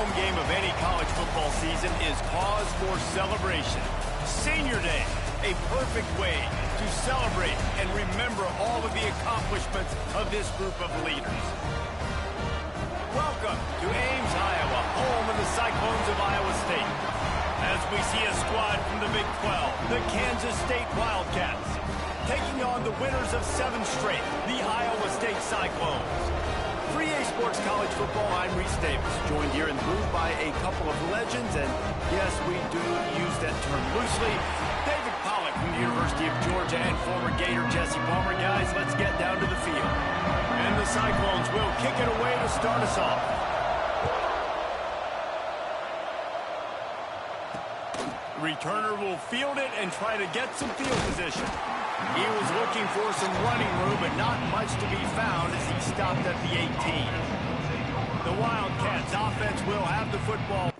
home game of any college football season is cause for celebration. Senior Day, a perfect way to celebrate and remember all of the accomplishments of this group of leaders. Welcome to Ames, Iowa, home of the Cyclones of Iowa State. As we see a squad from the Big 12, the Kansas State Wildcats, taking on the winners of 7 straight, the Iowa State Cyclones. For EA Sports College Football, I'm Reese Davis, joined here in the booth by a couple of legends, and yes, we do use that term loosely. David Pollack from the University of Georgia and former Gator Jesse Palmer. Guys, let's get down to the field. And the Cyclones will kick it away to start us off. Returner will field it and try to get some field position. He was looking for some running room, but not much to be found as he stopped at the 18. The Wildcats offense will have the football.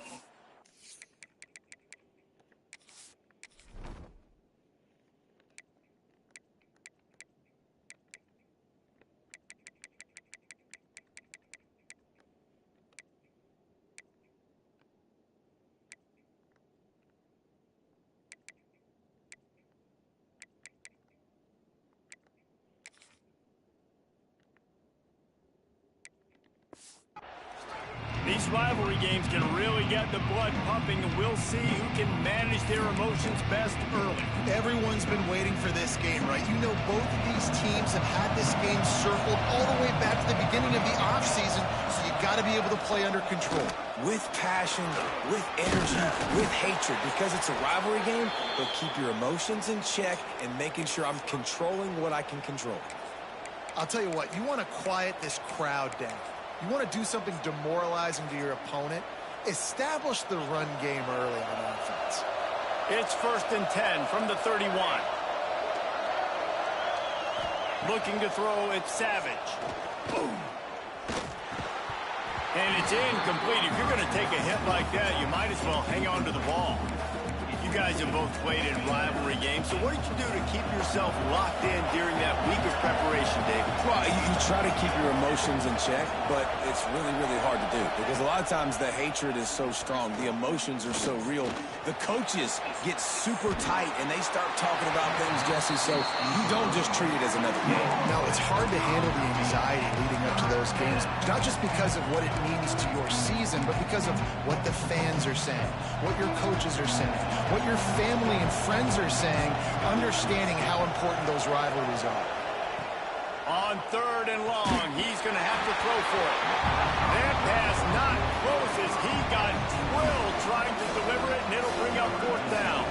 These rivalry games can really get the blood pumping, and we'll see who can manage their emotions best early. Everyone's been waiting for this game, right? You know, both of these teams have had this game circled all the way back to the beginning of the offseason, so you got to be able to play under control. With passion, with energy, with hatred, because it's a rivalry game, but keep your emotions in check and making sure I'm controlling what I can control. I'll tell you what, you want to quiet this crowd down. You want to do something demoralizing to your opponent, establish the run game early on offense. It's 1st and 10 from the 31. Looking to throw, it's Savage. Boom. And it's incomplete. If you're going to take a hit like that, you might as well hang on to the ball. You guys have both played in rivalry games, so what did you do to keep yourself locked in during that week of preparation, David? Well, you try to keep your emotions in check, but it's really, really hard to do because a lot of times the hatred is so strong, the emotions are so real. The coaches get super tight, and they start talking about things, Jesse, so you don't just treat it as another game. No, it's hard to handle the anxiety leading up to those games, not just because of what it means to your season, but because of what the fans are saying, what your coaches are saying, what your family and friends are saying, understanding how important those rivalries are. On 3rd and long, he's going to have to throw for it. That pass not close as he got drilled trying to deliver it, and it'll bring up 4th down.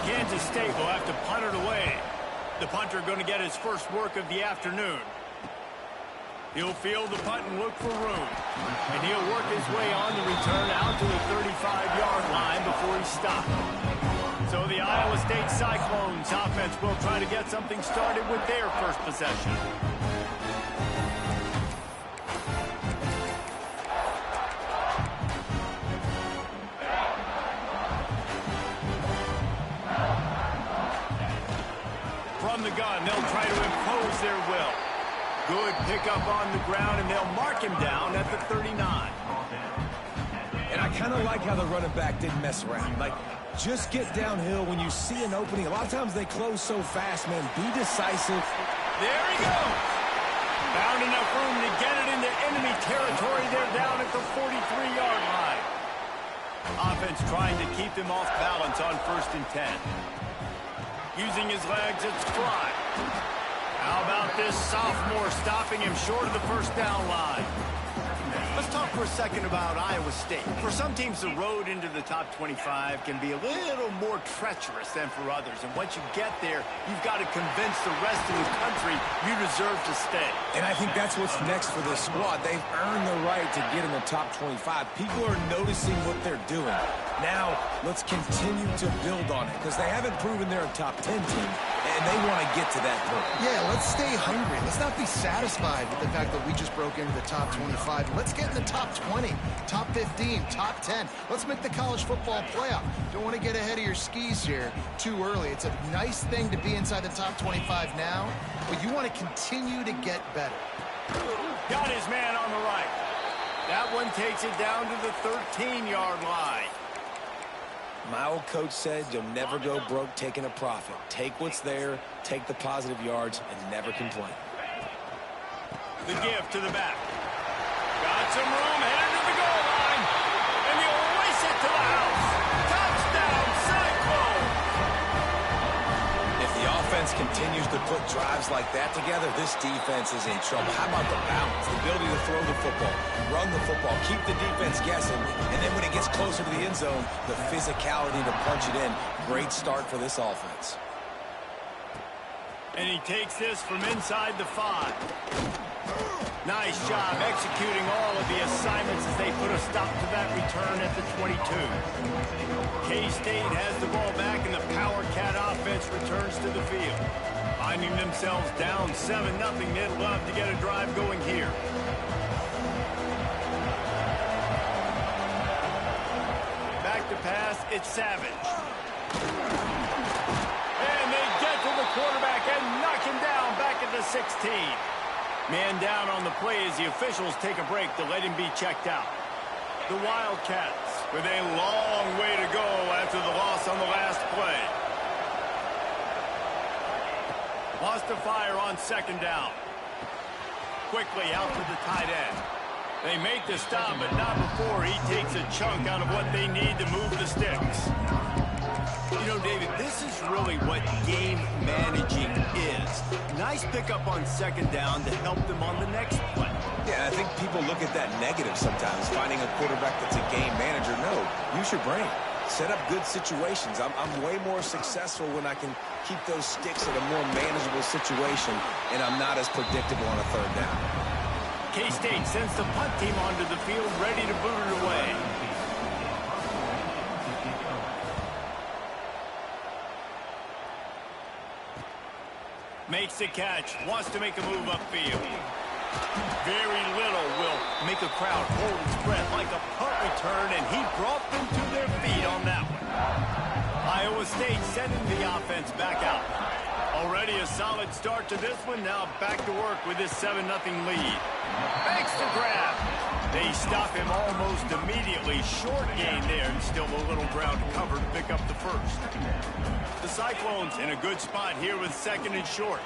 Kansas State will have to punt it away. The punter going to get his first work of the afternoon. He'll field the punt and look for room. And he'll work his way on the return out to the 35-yard line before he stopped. So the Iowa State Cyclones offense will try to get something started with their first possession. From the gun, they'll try to impose their will. Good pickup on the ground, and they'll mark him down at the 39. And I kind of like how the running back didn't mess around. Like, just get downhill when you see an opening. A lot of times they close so fast, man. Be decisive. There he goes. Found enough room to get it into enemy territory. They're down at the 43-yard line. Offense trying to keep them off balance on 1st and 10. Using his legs, it's Fry. How about this sophomore stopping him short of the 1st down line? Let's talk for a second about Iowa State. For some teams, the road into the top 25 can be a little more treacherous than for others. And once you get there, you've got to convince the rest of the country you deserve to stay. And I think that's what's next for this squad. They've earned the right to get in the top 25. People are noticing what they're doing. Now, let's continue to build on it because they haven't proven they're a top 10 team, and they want to get to that point. Yeah, let's stay hungry. Let's not be satisfied with the fact that we just broke into the top 25. Let's get in the top 20, top 15, top 10. Let's make the college football playoff. Don't want to get ahead of your skis here too early. It's a nice thing to be inside the top 25 now, but you want to continue to get better. Got his man on the right. That one takes it down to the 13-yard line. My old coach said you'll never go broke taking a profit. Take what's there, take the positive yards, and never complain. The give to the back. Got some room, headed to the goal line. And he'll race it to the house. Touchdown, Cyclone! If the offense continues to put drives like that together, this defense is in trouble. How about the balance, the ability to throw the football, run the football, keep the defense guessing, and then when it gets closer to the end zone, the physicality to punch it in. Great start for this offense. And he takes this from inside the 5. Nice job executing all of the assignments as they put a stop to that return at the 22. K-State has the ball back and the Power Cat offense returns to the field. Finding themselves down 7-0, they'd love to get a drive going here. Back to pass, it's Savage. And they get to the quarterback and knock him down back at the 16. Man down on the play as the officials take a break to let him be checked out. The Wildcats with a long way to go after the loss on the last play. Lost to fire on 2nd down. Quickly out to the tight end. They make the stop, but not before he takes a chunk out of what they need to move the sticks. You know, David, this is really what game managing is. Nice pickup on 2nd down to help them on the next play. Yeah, I think people look at that negative sometimes, finding a quarterback that's a game manager. No, use your brain. Set up good situations. I'm way more successful when I can keep those sticks at a more manageable situation, and I'm not as predictable on a 3rd down. K-State sends the punt team onto the field, ready to boot it away. Makes the catch, wants to make a move upfield. Very little will make a crowd hold its breath like a punt return, and he brought them to their feet on that one. Iowa State sending the offense back out. Already a solid start to this one, now back to work with this 7-0 lead. Makes the grab. They stop him almost immediately. Short gain there, and still a little ground to cover to pick up the first. The Cyclones in a good spot here with 2nd and short.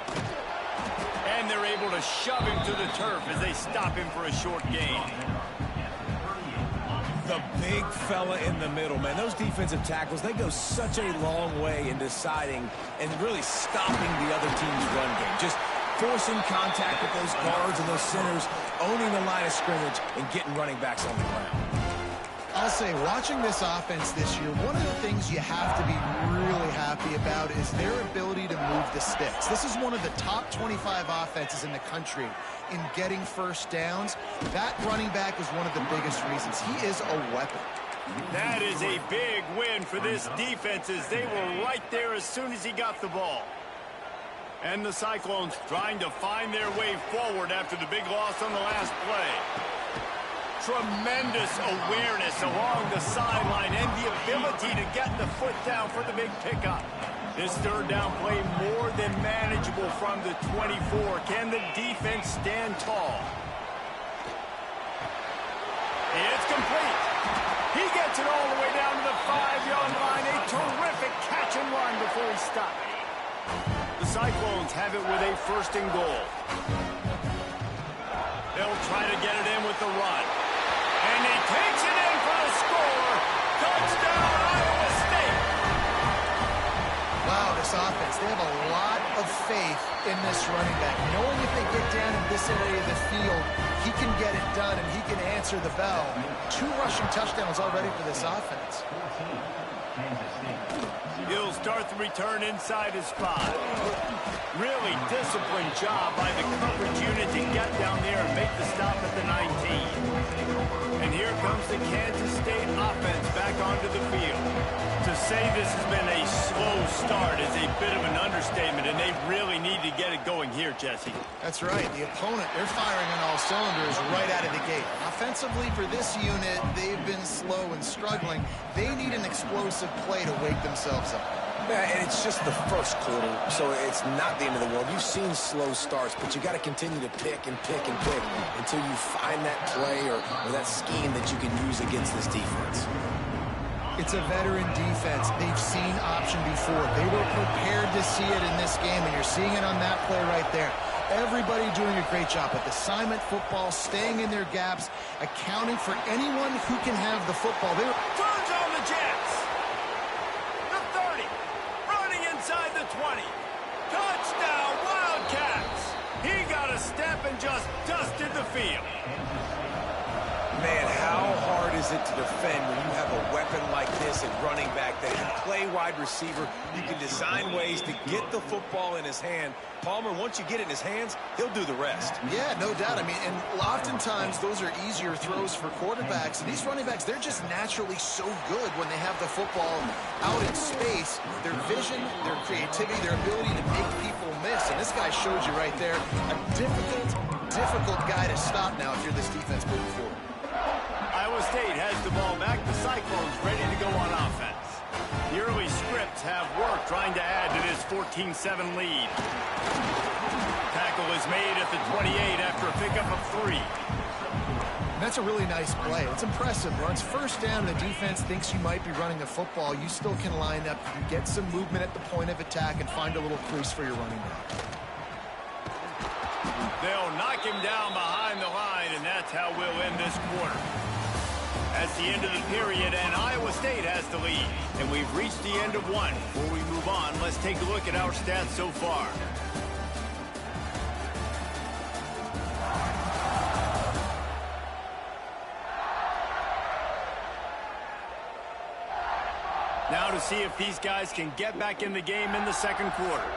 And they're able to shove him to the turf as they stop him for a short gain. The big fella in the middle, man. Those defensive tackles, they go such a long way in deciding and really stopping the other team's run game. Just forcing contact with those guards and those centers, owning the line of scrimmage, and getting running backs on the ground. I'll say, watching this offense this year, one of the things you have to be really happy about is their ability to move the sticks. This is one of the top 25 offenses in the country in getting first downs. That running back is one of the biggest reasons. He is a weapon. That is a big win for this defense as they were right there as soon as he got the ball. And the Cyclones trying to find their way forward after the big loss on the last play. Tremendous awareness along the sideline and the ability to get the foot down for the big pickup. This 3rd down play more than manageable from the 24. Can the defense stand tall? It's complete. He gets it all the way down to the 5-yard line. A terrific catch and run before he stopped. The Cyclones have it with a 1st and goal. They'll try to get it in with the run. And he takes it in for the score. Touchdown, Iowa State. Wow, this offense, they have a lot of faith in this running back. Knowing if they get down in this area of the field, he can get it done and he can answer the bell. 2 rushing touchdowns already for this offense. He'll start the return inside his 5. Really disciplined job by the coverage unit to get down there and make the stop at the 19. And here comes the Kansas State offense back onto the field. To say this has been a slow start is a bit of an understatement, and they really need to get it going here, Jesse. That's right. The opponent, they're firing on all cylinders right out of the gate. Offensively for this unit, they've been slow and struggling. They need an explosive play to wake themselves up. Yeah, and it's just the first quarter, so it's not the end of the world. You've seen slow starts, but you got to continue to pick and pick and pick until you find that play or that scheme that you can use against this defense. It's a veteran defense. They've seen option before. They were prepared to see it in this game, and you're seeing it on that play right there. Everybody doing a great job with assignment football, staying in their gaps, accounting for anyone who can have the football. Turns on the Jets. The 30. Running inside the 20. Touchdown, Wildcats. He got a step and just dusted the field. Man, how hard is it to defend when you have a weapon like this at running back that can play wide receiver? You can design ways to get the football in his hand. Palmer, once you get it in his hands, he'll do the rest. Yeah, no doubt. I mean, and oftentimes those are easier throws for quarterbacks. And these running backs, they're just naturally so good when they have the football out in space. Their vision, their creativity, their ability to make people miss. And this guy showed you right there a difficult guy to stop now if you're this defense moving forward. Iowa State has the ball back. The Cyclones ready to go on offense. The early scripts have worked trying to add to this 14-7 lead. Tackle is made at the 28 after a pickup of 3. And that's a really nice play. It's impressive. Once first down, the defense thinks you might be running the football. You still can line up. You can get some movement at the point of attack and find a little crease for your running back. They'll knock him down behind the line, and that's how we'll end this quarter. That's the end of the period, and Iowa State has the lead. And we've reached the end of one. Before we move on, let's take a look at our stats so far. Now to see if these guys can get back in the game in the second quarter.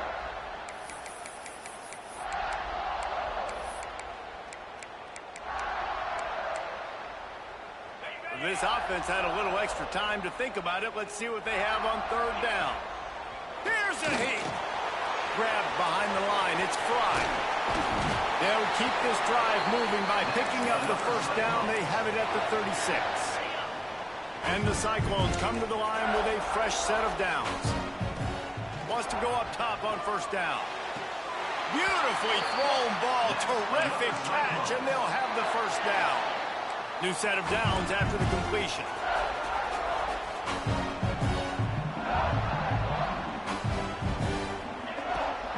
This offense had a little extra time to think about it. Let's see what they have on third down. Here's a heat. Grabbed behind the line. It's Fry. They'll keep this drive moving by picking up the first down. They have it at the 36. And the Cyclones come to the line with a fresh set of downs. Wants to go up top on first down. Beautifully thrown ball. Terrific catch. And they'll have the first down. New set of downs after the completion.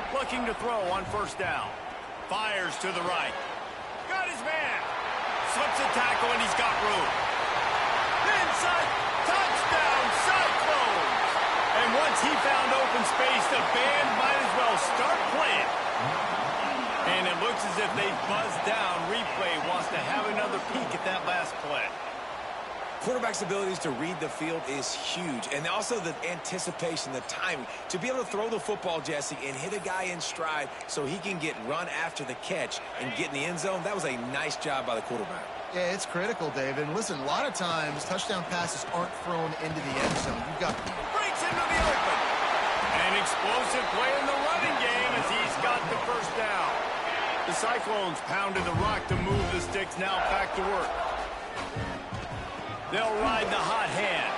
Looking to throw on first down. Fires to the right. Got his man. Slips a tackle and he's got room. Inside. Touchdown, Cyclones. And once he found open space, the band might as well start playing. And it looks as if they buzzed down. Replay wants to have another peek at that last play. Quarterback's abilities to read the field is huge. And also the anticipation, the timing. To be able to throw the football, Jesse, and hit a guy in stride so he can get run after the catch and get in the end zone, that was a nice job by the quarterback. Yeah, it's critical, David. And listen, a lot of times touchdown passes aren't thrown into the end zone. You've got... Breaks into the open. An explosive play in the running game as he's got the first down. The Cyclones pounded the rock to move the sticks. Now back to work. They'll ride the hot hand.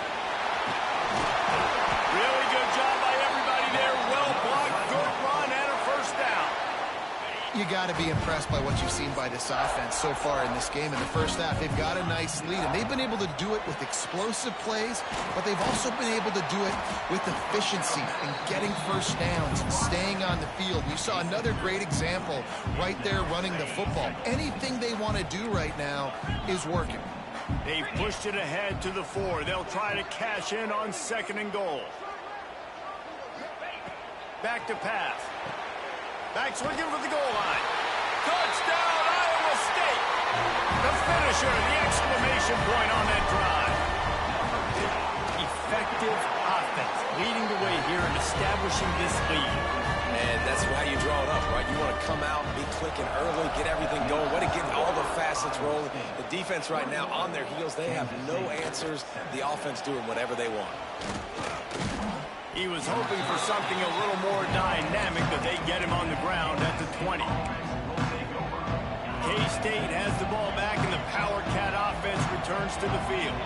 Really good job by everybody there. Well blocked, good run, and a first down. You got to be impressed by what you've seen by this offense so far in this game. In the first half, they've got a nice lead, and they've been able to do it with explosive plays, but they've also been able to do it with efficiency and getting first downs and staying on the field. You saw another great example right there running the football. Anything they want to do right now is working. They've pushed it ahead to the 4. They'll try to cash in on 2nd and goal. Back to pass. Back swinging for the goal line. Touchdown, Iowa State. The finisher, the exclamation point on that drive. Effective offense, leading the way here and establishing this lead. And that's how you draw it up, right? You want to come out, be clicking early, get everything going, way to get all the facets rolling. The defense right now on their heels, they have no answers. The offense doing whatever they want. He was hoping for something a little more dynamic, but they get him on the ground at the 20. K-State has the ball back, and the Power Cat offense returns to the field.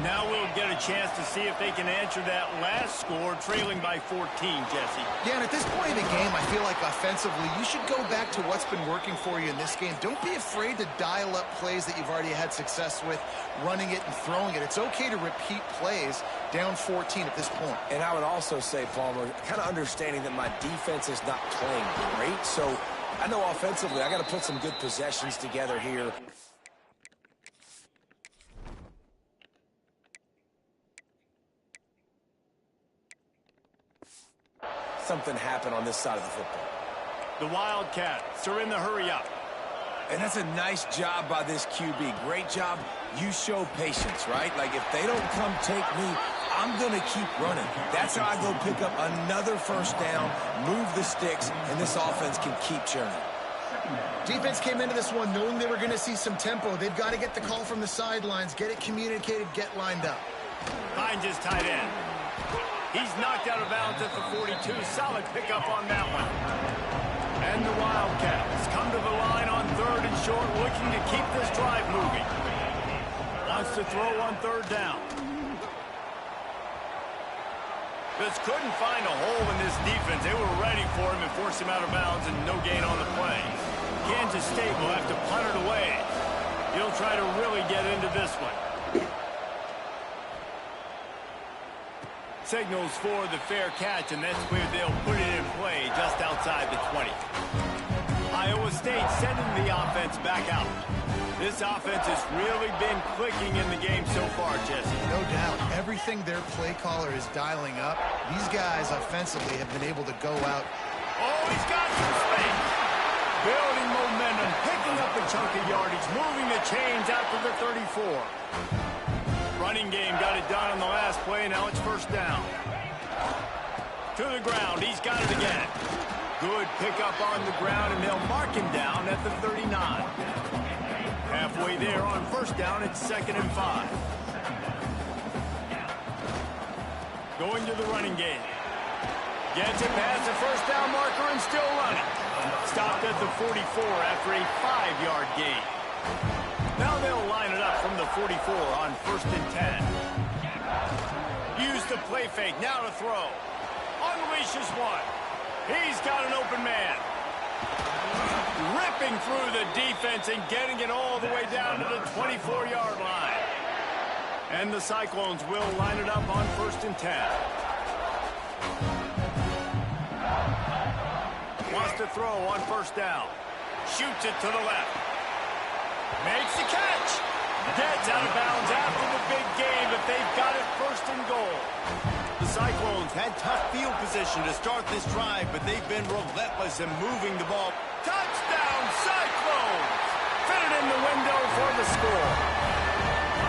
Now we'll get a chance to see if they can answer that last score, trailing by 14, Jesse. Yeah, and at this point in the game, I feel like offensively, you should go back to what's been working for you in this game. Don't be afraid to dial up plays that you've already had success with, running it and throwing it. It's okay to repeat plays down 14 at this point. And I would also say, Palmer, kind of understanding that my defense is not playing great, so I know offensively I got to put some good possessions together here. Something happened on this side of the football. The Wildcats are in the hurry-up. And that's a nice job by this QB. Great job. You show patience, right? Like, if they don't come take me, I'm going to keep running. That's how I go pick up another first down, move the sticks, and this offense can keep churning. Defense came into this one knowing they were going to see some tempo. They've got to get the call from the sidelines, get it communicated, get lined up. Finds his tight end. He's knocked out of bounds at the 42. Solid pickup on that one. And the Wildcats come to the line on 3rd and short, looking to keep this drive moving. Wants to throw on 3rd down. Just couldn't find a hole in this defense. They were ready for him and forced him out of bounds, and no gain on the play. Kansas State will have to punt it away. He'll try to really get into this one. Signals for the fair catch, and that's where they'll put it in play just outside the 20. Iowa State sending the offense back out. This offense has really been clicking in the game so far, Jesse. No doubt. Everything their play caller is dialing up, these guys offensively have been able to go out. Oh, he's got some space. Building momentum, picking up a chunk of yardage, moving the chains out to the 34. Running game got it done on the last play. Now it's 1st down. To the ground. He's got it again. Good pickup on the ground, and they'll mark him down at the 39. Halfway there on 1st down. It's 2nd and 5. Going to the running game. Gets it past the 1st down marker and still running. Stopped at the 44 after a 5-yard gain. Now they'll line it up from the 44 on 1st and 10. Use the play fake. Now to throw. Unleashes one. He's got an open man. Ripping through the defense and getting it all the way down to the 24-yard line. And the Cyclones will line it up on 1st and 10. Wants to throw on 1st down. Shoots it to the left. Makes the catch. Gets out of bounds after the big game, but they've got it 1st and goal. The Cyclones had tough field position to start this drive, but they've been relentless in moving the ball. Touchdown, Cyclones! Fit it in the window for the score.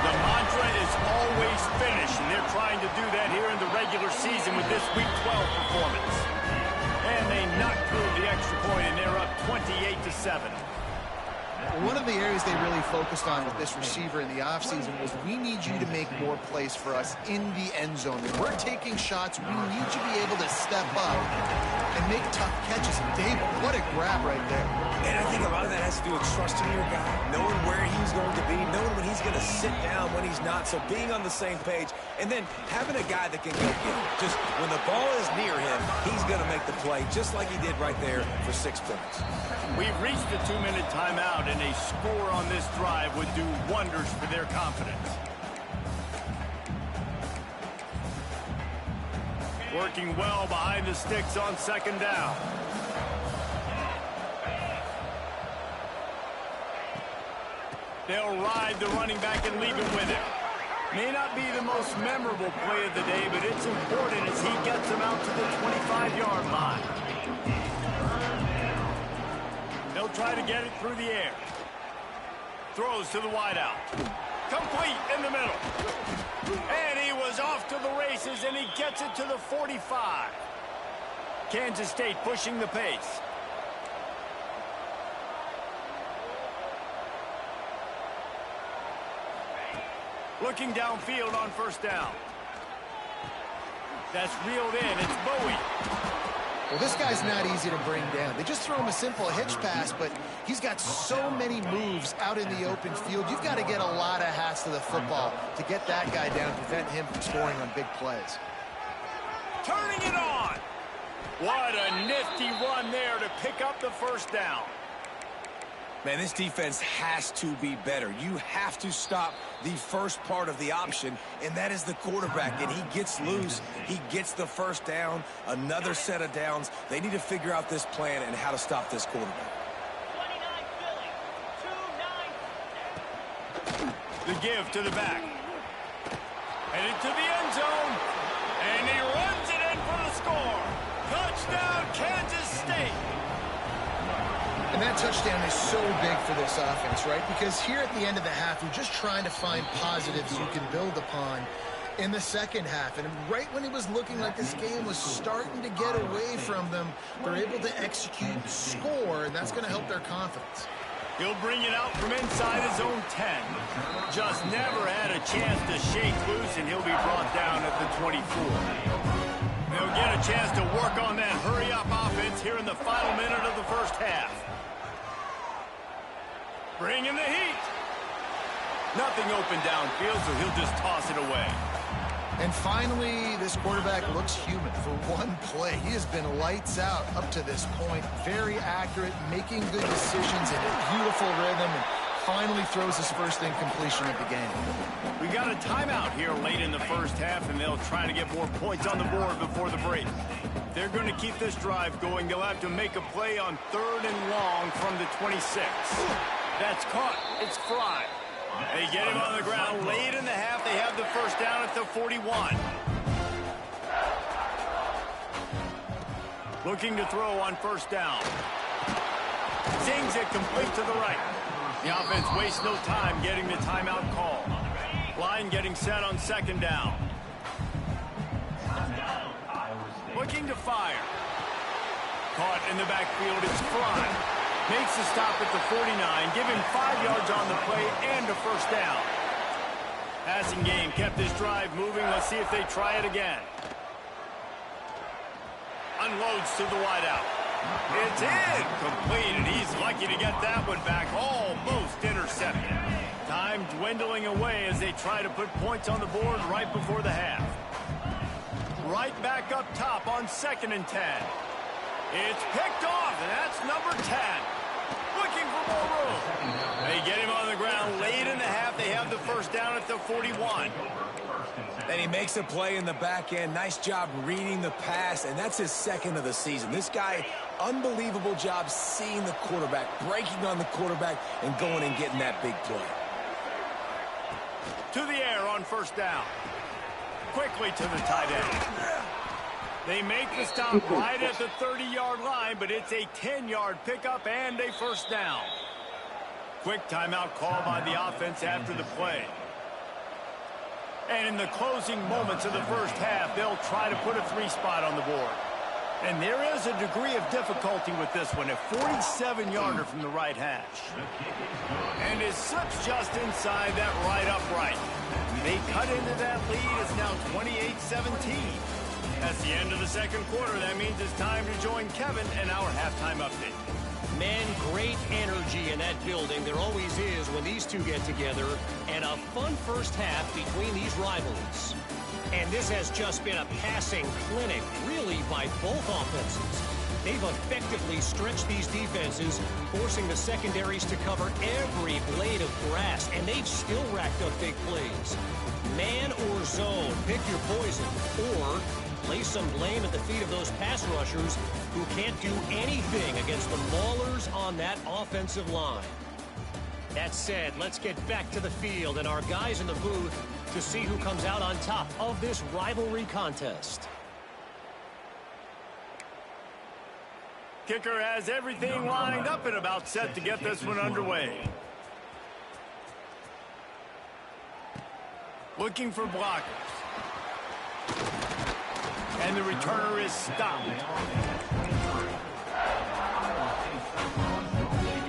The mantra is always finish, and they're trying to do that here in the regular season with this Week 12 performance. And they knocked through the extra point, and they're up 28-7. One of the areas they really focused on with this receiver in the offseason was, we need you to make more plays for us in the end zone. When we're taking shots, we need you to be able to step up and make tough catches. Dave, what a grab right there. And I think a lot of that has to do with trusting your guy, knowing where he's going to be, knowing when he's going to sit down, when he's not. So being on the same page, and then having a guy that can go get it. Just when the ball is near him, he's going to make the play, just like he did right there for 6 points. We've reached the 2-minute timeout, and a score on this drive would do wonders for their confidence. Working well behind the sticks on 2nd down. They'll ride the running back and leave him with it. May not be the most memorable play of the day, but it's important as he gets them out to the 25-yard line. They'll try to get it through the air. Throws to the wideout. Complete in the middle. And he was off to the races, and he gets it to the 45. Kansas State pushing the pace. Looking downfield on 1st down. That's reeled in. It's Bowie. Well, this guy's not easy to bring down. They just throw him a simple hitch pass, but he's got so many moves out in the open field. You've got to get a lot of hats to the football to get that guy down, prevent him from scoring on big plays. Turning it on. What a nifty run there to pick up the first down. Man, this defense has to be better. You have to stop the first part of the option, and that is the quarterback. And he gets loose. He gets the first down, another set of downs. They need to figure out this plan and how to stop this quarterback. The give to the back. Headed to the end zone. And he runs it in for the score. Touchdown, Kansas State. And that touchdown is so big for this offense, right? Because here at the end of the half, you're just trying to find positives you can build upon in the second half. And right when it was looking like this game was starting to get away from them, they're able to execute, score, and that's going to help their confidence. He'll bring it out from inside his own 10. Just never had a chance to shake loose, and he'll be brought down at the 24. They'll get a chance to work on that hurry-up offense here in the final minute of the first half. Bringing the heat. Nothing open downfield, so he'll just toss it away. And finally, this quarterback looks human for one play. He has been lights out up to this point. Very accurate, making good decisions in a beautiful rhythm, and finally throws his first incompletion of the game. We got a timeout here late in the first half, and they'll try to get more points on the board before the break. If they're going to keep this drive going, they'll have to make a play on 3rd and long from the 26. That's caught. It's Fry. They get him on the ground late in the half. They have the first down at the 41. Looking to throw on first down. Sings it complete to the right. The offense wastes no time getting the timeout call. Line getting set on 2nd down. Looking to fire. Caught in the backfield. It's Fry. Makes a stop at the 49, give him 5 yards on the play and a first down. Passing game kept this drive moving. Let's see if they try it again. Unloads to the wideout. It's incomplete, and he's lucky to get that one back. Almost intercepted. Time dwindling away as they try to put points on the board right before the half. Right back up top on 2nd and 10. It's picked off, and that's number 10. Looking for more room. They get him on the ground late in the half. They have the first down at the 41. And he makes a play in the back end. Nice job reading the pass, and that's his 2nd of the season. This guy, unbelievable job seeing the quarterback, breaking on the quarterback, and going and getting that big play. To the air on first down. Quickly to the tight end. They make the stop right at the 30-yard line, but it's a 10-yard pickup and a first down. Quick timeout call by the offense after the play. And in the closing moments of the first half, they'll try to put a 3-spot on the board. And there is a degree of difficulty with this one, a 47-yarder from the right hash. And it slips just inside that right upright. They cut into that lead. It's now 28-17. That's the end of the second quarter. That means it's time to join Kevin and our halftime update. Man, great energy in that building. There always is when these two get together. And a fun first half between these rivalries. And this has just been a passing clinic, really, by both offenses. They've effectively stretched these defenses, forcing the secondaries to cover every blade of grass. And they've still racked up big plays. Man or zone, pick your poison. Or lay some blame at the feet of those pass rushers who can't do anything against the maulers on that offensive line. That said, let's get back to the field and our guys in the booth to see who comes out on top of this rivalry contest. Kicker has everything lined up and about set to get this one underway. Looking for blockers. And the returner is stopped.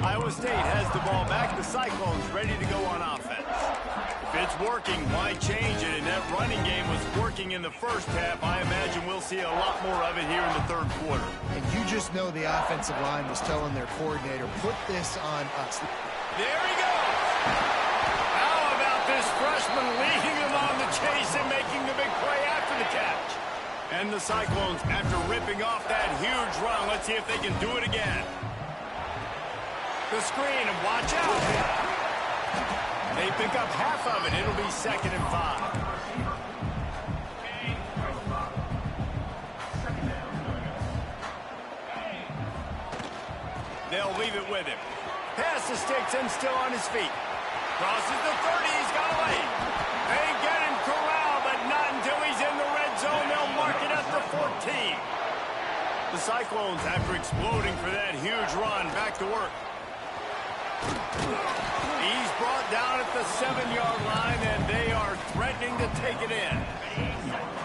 Iowa State has the ball back. The Cyclones ready to go on offense. It's working. Why change it? And that running game was working in the first half. I imagine we'll see a lot more of it here in the third quarter. And you just know the offensive line was telling their coordinator, put this on us. There he goes. How about this freshman leading them on the chase and making the big play after the catch? And the Cyclones, after ripping off that huge run, let's see if they can do it again. The screen, and watch out. They pick up half of it. It'll be 2nd and 5. They'll leave it with him. Pass the sticks and still on his feet. Crosses the 30. He's got away. They get him corralled, but not until he's in the red zone. They'll mark it at the 14. The Cyclones, after exploding for that huge run, back to work. He's brought down at the 7-yard line, and they are threatening to take it in.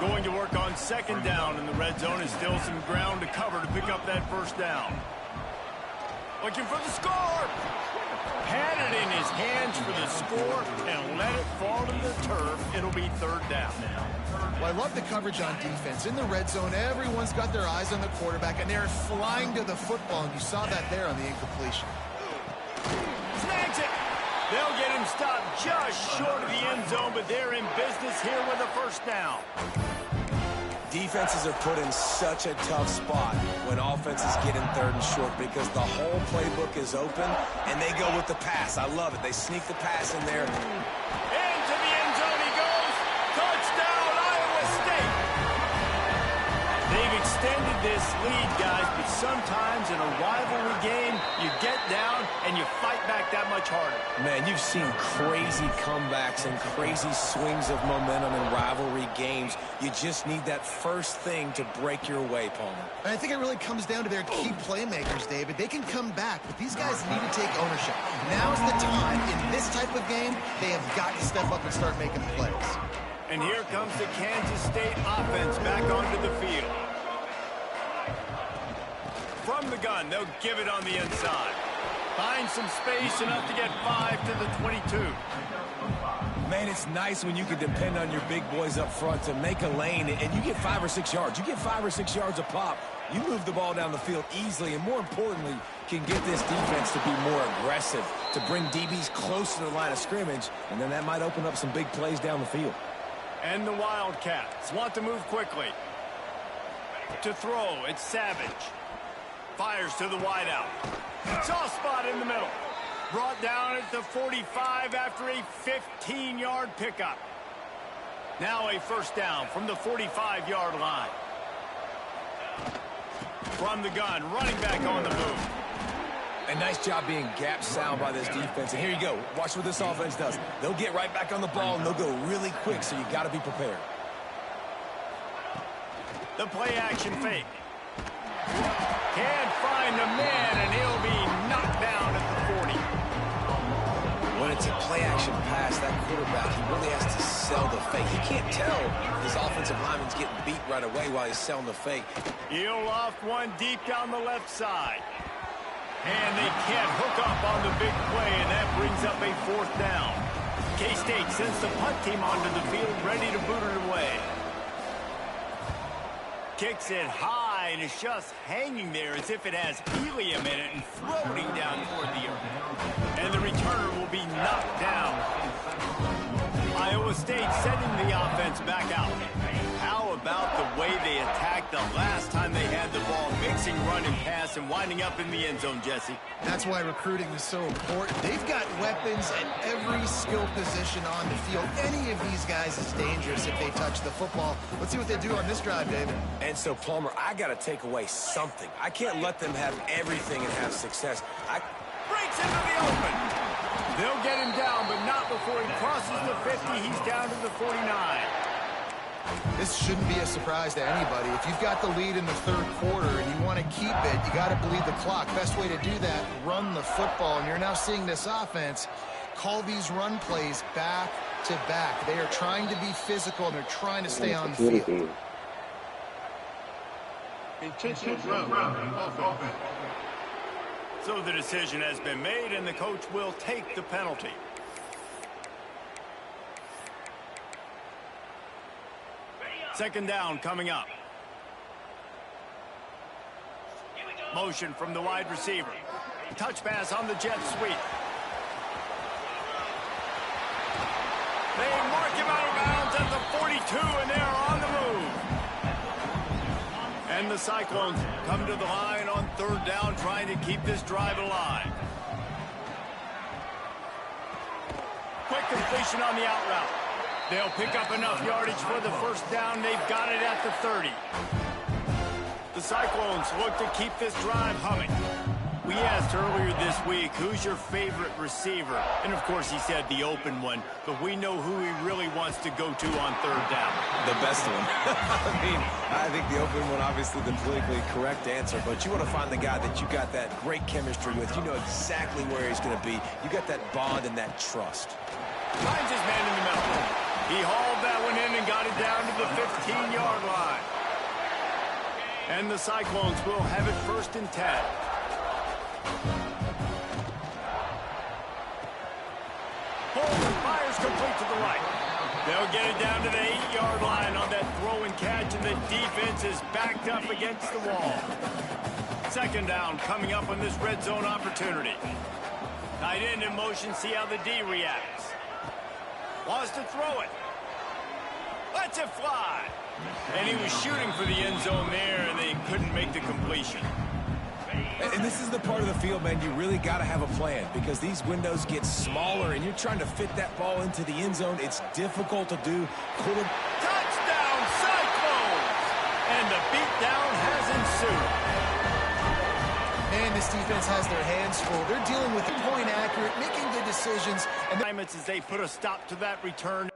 Going to work on 2nd down in the red zone, and still some ground to cover to pick up that 1st down. Looking for the score. Had it in his hands for the score and let it fall to the turf. It'll be 3rd down. Well, I love the coverage on defense. In the red zone, everyone's got their eyes on the quarterback, and they're flying to the football, and you saw that there on the incompletion. Snags it. They'll get him stopped just short of the end zone, but they're in business here with a 1st down. Defenses are put in such a tough spot when offenses get in 3rd and short because the whole playbook is open, and they go with the pass. I love it. They sneak the pass in there. Into the end zone he goes. Touchdown, Iowa State. They've extended this lead, guys, but sometimes in a rivalry game, you get down and you fight back that much harder. Man, you've seen crazy comebacks and crazy swings of momentum in rivalry games. You just need that first thing to break your way, Palmer. And I think it really comes down to their key playmakers, David. They can come back, but these guys need to take ownership. Now's the time. In this type of game, they have got to step up and start making plays. And here comes the Kansas State offense back onto the field. From the gun, they'll give it on the inside. Find some space enough to get 5 to the 22. Man, it's nice when you can depend on your big boys up front to make a lane, and you get 5 or 6 yards. You get 5 or 6 yards a pop. You move the ball down the field easily, and more importantly, can get this defense to be more aggressive, to bring DBs close to the line of scrimmage, and then that might open up some big plays down the field. And the Wildcats want to move quickly. To throw, it's Savage. Fires to the wideout. Soft spot in the middle. Brought down at the 45 after a 15-yard pickup. Now a 1st down from the 45-yard line. From the gun, running back on the move. A nice job being gap sound by this defense. And here you go. Watch what this offense does. They'll get right back on the ball, and they'll go really quick, so you got to be prepared. The play action fake. Can't find the man, and he'll be knocked down at the 40. When it's a play-action pass, that quarterback, he really has to sell the fake. He can't tell his offensive lineman's getting beat right away while he's selling the fake. He'll loft one deep down the left side. And they can't hook up on the big play, and that brings up a 4th down. K-State sends the punt team onto the field, ready to boot it away. Kicks it high, and it's just hanging there as if it has helium in it and floating down toward the earth. And the returner will be knocked down. Iowa State sending the offense back out. How about the way they attacked the last time they had the ball, mixing run and pass and winding up in the end zone, Jesse? That's why recruiting is so important. They've got weapons at every skill position on the field. Any of these guys is dangerous if they touch the football. Let's see what they do on this drive, David. And so, Palmer, I got to take away something. I can't let them have everything and have success. Breaks into the open. They'll get him down, but not before he crosses the 50. He's down to the 49. This shouldn't be a surprise to anybody. If you've got the lead in the 3rd quarter and you want to keep it, you got to bleed the clock. Best way to do that, run the football. And you're now seeing this offense call these run plays back to back. They are trying to be physical, and they're trying to stay on the field. Intentional run. So the decision has been made, and the coach will take the penalty. Second down coming up. Motion from the wide receiver. Touch pass on the jet sweep. They mark him out of bounds at the 42, and they're on the move. And the Cyclones come to the line on third down, trying to keep this drive alive. Quick completion on the out route. They'll pick up enough yardage for the first down. They've got it at the 30. The Cyclones look to keep this drive humming. We asked earlier this week, who's your favorite receiver? And, of course, he said the open one. But we know who he really wants to go to on third down. The best one. I think the open one, obviously the politically correct answer. But you want to find the guy that you got that great chemistry with. You know exactly where he's going to be. You got that bond and that trust. Finds his man in the middle. He hauled that one in and got it down to the 15-yard line. And the Cyclones will have it 1st and 10. Fires complete to the right. They'll get it down to the 8-yard line on that throw and catch, and the defense is backed up against the wall. Second down coming up on this red zone opportunity. Tight end in motion, see how the D reacts. Wants to throw it. Lets it fly. And he was shooting for the end zone there, and they couldn't make the completion. And this is the part of the field, man, you really got to have a plan because these windows get smaller and you're trying to fit that ball into the end zone. It's difficult to do. Touchdown, Cyclones! And the beatdown has ensued. Man, this defense has their hands full. They're dealing with point accurate, making good decisions. And As they put a stop to that return.